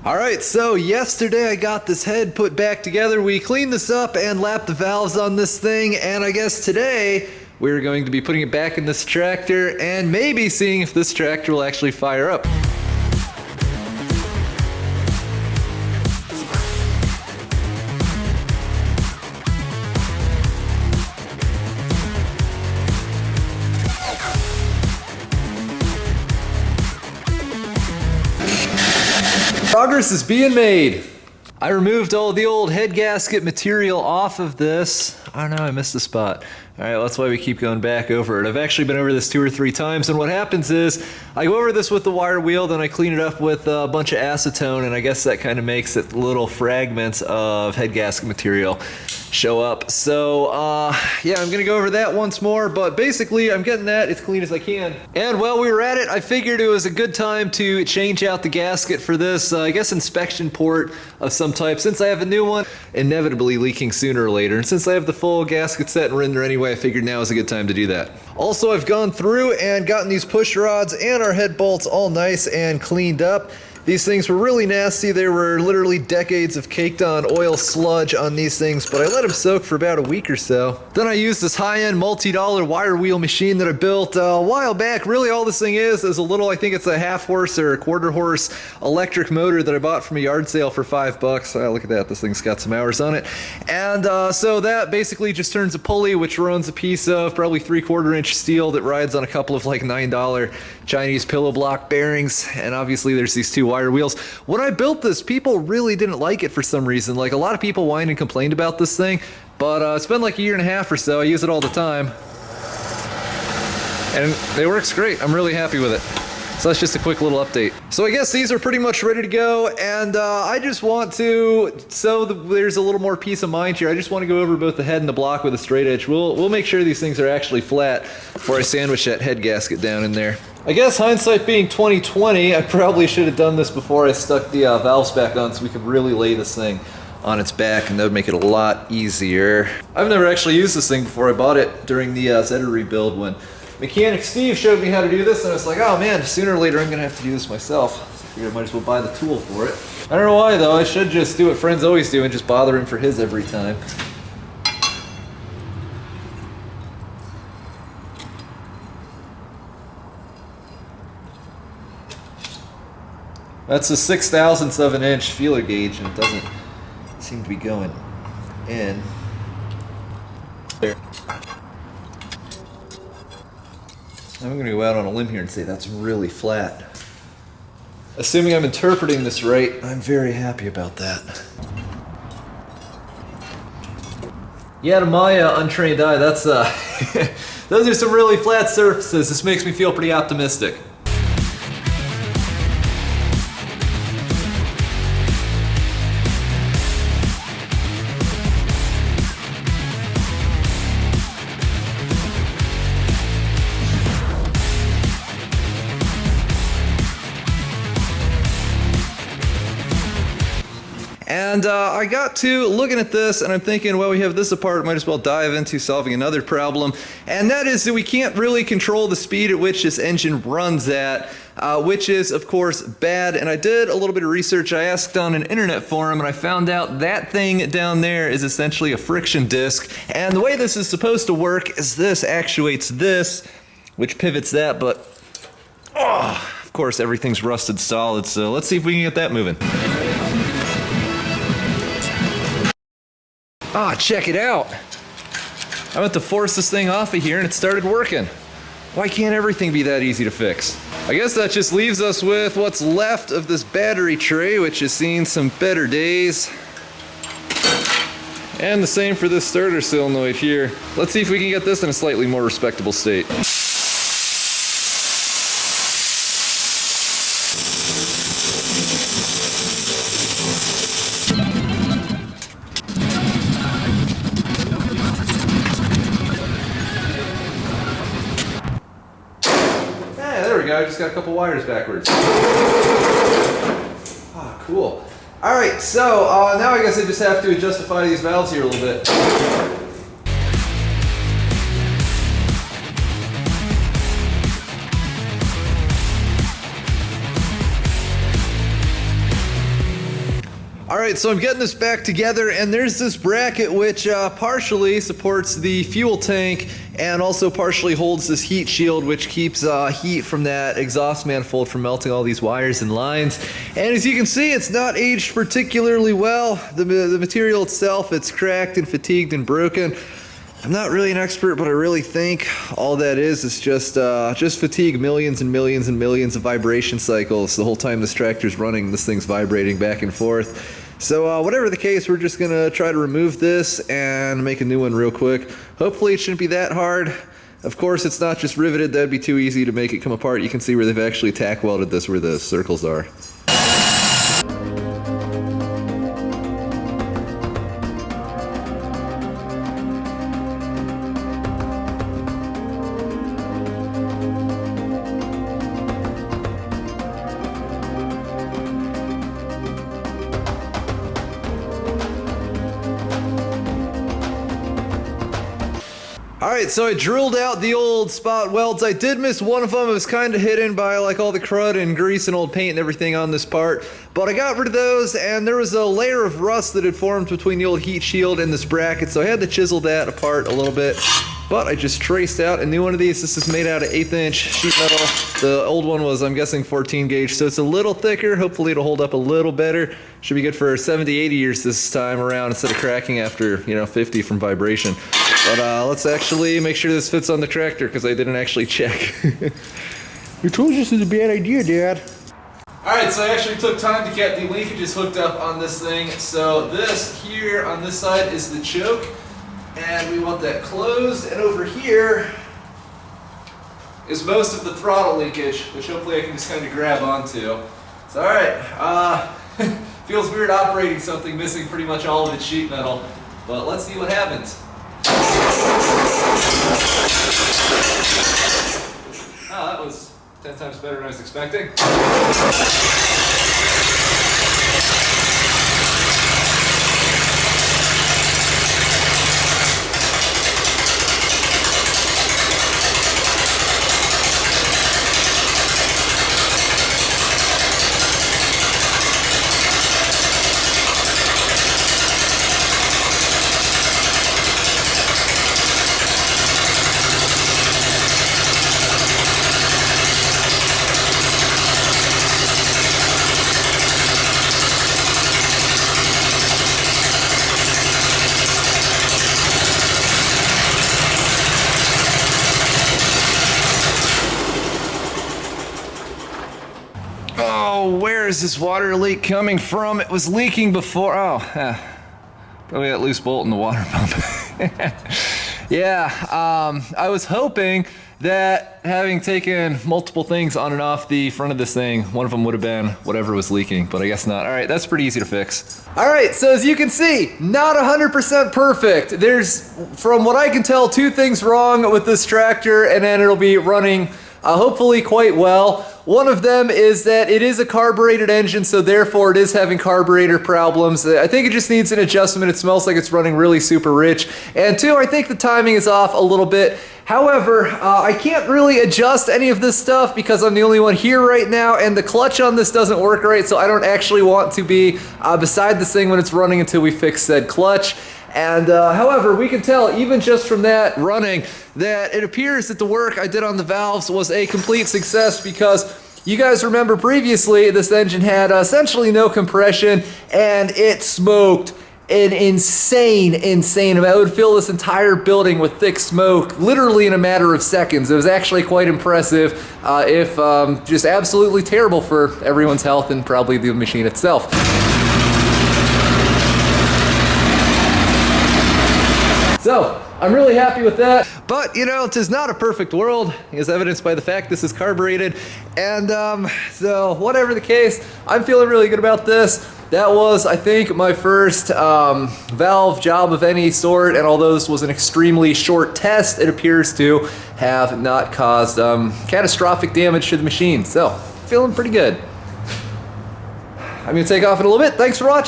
Alright, so yesterday I got this head put back together. We cleaned this up and lapped the valves on this thing, and I guess today we're going to be putting it back in this tractor and maybe seeing if this tractor will actually fire up. Progress is being made. I removed all the old head gasket material off of this. I don't know, I missed a spot. All right, well, that's why we keep going back over it. I've actually been over this 2 or 3 times, and what happens is I go over this with the wire wheel, then I clean it up with a bunch of acetone, and I guess that kind of makes it little fragments of head gasket material show up. So, yeah, I'm gonna go over that once more, but basically I'm getting that as clean as I can. And while we were at it, I figured it was a good time to change out the gasket for this, I guess, inspection port of some type. Since I have a new one, inevitably leaking sooner or later, and since I have the full gasket set and render anyway, I figured now is a good time to do that. Also, I've gone through and gotten these push rods and our head bolts all nice and cleaned up. These things were really nasty. There were literally decades of caked on oil sludge on these things, but I let them soak for about a week or so. Then I used this high-end multi-dollar wire wheel machine that I built a while back. Really all this thing is a little, I think it's a half horse or a quarter horse electric motor that I bought from a yard sale for $5. Look at that, this thing's got some hours on it. And so that basically just turns a pulley, which runs a piece of probably 3/4 inch steel that rides on a couple of like $9 Chinese pillow block bearings. And obviously there's these 2 wire wheels. When I built this, people really didn't like it for some reason. Like, a lot of people whined and complained about this thing, but it's been like a year and a half or so. I use it all the time, and it works great. I'm really happy with it. So that's just a quick little update. So I guess these are pretty much ready to go, and I just want to, there's a little more peace of mind here. I just want to go over both the head and the block with a straight edge. We'll make sure these things are actually flat before I sandwich that head gasket down in there. I guess hindsight being 20/20, I probably should have done this before I stuck the valves back on so we could really lay this thing on its back, and that would make it a lot easier. I've never actually used this thing before. I bought it during the Zeta rebuild when Mechanic Steve showed me how to do this, and I was like, oh man, sooner or later I'm gonna have to do this myself. So I figured I might as well buy the tool for it. I don't know why though. I should just do what friends always do and just bother him for his every time. That's a 6/1000 of an inch feeler gauge, and it doesn't seem to be going in. There. I'm going to go out on a limb here and say that's really flat. Assuming I'm interpreting this right, I'm very happy about that. Yeah, to my untrained eye, that's those are some really flat surfaces. This makes me feel pretty optimistic. And I got to looking at this and I'm thinking, well, we have this apart, might as well dive into solving another problem. And that is that we can't really control the speed at which this engine runs at, which is of course bad. And I did a little bit of research. I asked on an internet forum and I found out that thing down there is essentially a friction disc. And the way this is supposed to work is this actuates this, which pivots that, but of course everything's rusted solid. So let's see if we can get that moving. Ah, check it out. I went to force this thing off of here and it started working. Why can't everything be that easy to fix? I guess that just leaves us with what's left of this battery tray, which has seen some better days. And the same for this starter solenoid here. Let's see if we can get this in a slightly more respectable state. I just got a couple wires backwards. Ah, cool. Alright, so now I guess I just have to justify these valves here a little bit. Alright, so I'm getting this back together, and there's this bracket which partially supports the fuel tank and also partially holds this heat shield which keeps heat from that exhaust manifold from melting all these wires and lines. And as you can see, it's not aged particularly well. The material itself, it's cracked and fatigued and broken. I'm not really an expert, but I really think all that is just fatigue, millions and millions and millions of vibration cycles. The whole time this tractor's running, this thing's vibrating back and forth. So whatever the case, we're just gonna try to remove this and make a new one real quick. Hopefully it shouldn't be that hard. Of course, it's not just riveted. That'd be too easy to make it come apart. You can see where they've actually tack welded this where the circles are. Alright, so I drilled out the old spot welds. I did miss one of them. It was kind of hidden by like all the crud and grease and old paint and everything on this part. But I got rid of those, and there was a layer of rust that had formed between the old heat shield and this bracket, so I had to chisel that apart a little bit. But I just traced out a new one of these. This is made out of 1/8 inch sheet metal. The old one was, I'm guessing, 14 gauge, so it's a little thicker. Hopefully it'll hold up a little better. Should be good for 70, 80 years this time around instead of cracking after, 50 from vibration. But let's actually make sure this fits on the tractor because I didn't actually check. You told us this is a bad idea, Dad. Alright, so I actually took time to get the linkages hooked up on this thing. So this here on this side is the choke, and we want that closed, and over here is most of the throttle linkage, which hopefully I can just kind of grab onto. So alright, feels weird operating something missing pretty much all of its sheet metal, but let's see what happens. Oh, that was 10 times better than I was expecting. Where is this water leak coming from? It was leaking before. Oh, probably that loose bolt in the water pump. Yeah, I was hoping that having taken multiple things on and off the front of this thing, one of them would have been whatever was leaking, but I guess not. All right, that's pretty easy to fix. All right, so as you can see, not 100% perfect. There's, from what I can tell, 2 things wrong with this tractor, and then it'll be running hopefully quite well. One of them is that it is a carbureted engine, so therefore it is having carburetor problems. I think it just needs an adjustment. It smells like it's running really super rich. And 2, I think the timing is off a little bit. However, I can't really adjust any of this stuff because I'm the only one here right now, and the clutch on this doesn't work right, so I don't actually want to be beside this thing when it's running until we fix said clutch. And however, we can tell even just from that running that it appears that the work I did on the valves was a complete success, because you guys remember previously this engine had essentially no compression and it smoked an insane amount. It would fill this entire building with thick smoke literally in a matter of seconds. It was actually quite impressive, if just absolutely terrible for everyone's health and probably the machine itself. So, I'm really happy with that. But, it is not a perfect world, as evidenced by the fact this is carbureted. And, so, whatever the case, I'm feeling really good about this. That was, I think, my first valve job of any sort, and although this was an extremely short test, it appears to have not caused catastrophic damage to the machine. So, feeling pretty good. I'm going to take off in a little bit. Thanks for watching.